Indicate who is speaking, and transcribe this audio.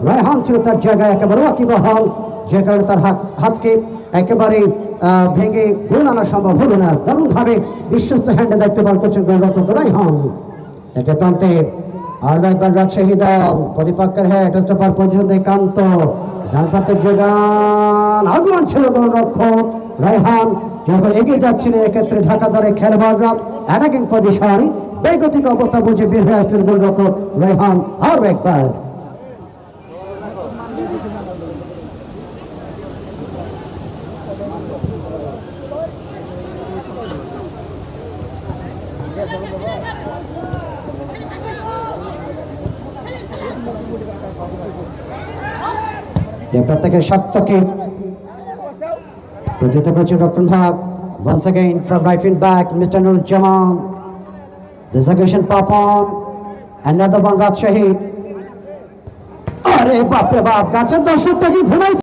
Speaker 1: রায়হান ছিল তার জায়গায় একেবারে ওয়াকিবহাল, যে কারণে তার হাতকে একেবারে ভেঙে গোল আনা সম্ভব হলো না। দারুণভাবে বিশ্বস্ত হ্যান্ডে দায়িত্ব পালন করছেন গোলরক্ষক রায়হান। একটা প্রান্তে আরও একবার রাজশাহী দল প্রতিপক্ষের স্টপার পর্যন্ত কান্ত ডান প্রান্তের যোগান আগুয়ান ছিল গোলরক্ষক রায়হান যখন এগিয়ে যাচ্ছিলেন। এক্ষেত্রে ঢাকা দলের খেলোয়াড়রা অ্যাটাকিং পজিশন বেগতিক অবস্থা বুঝে বের হয়ে আসলেন গোলরক্ষক রায়হান আরও একবার। প্রত্যেকের শক্তকে প্রতিহত করেছেন রক্ষণ ভাগ। Once again from right wing back Mr. Nurjaman, this aggression pop on, another one Rajshahi। আরে বাপরে বাপ, গাছের দর্শকটা কি ঘুমাইছে।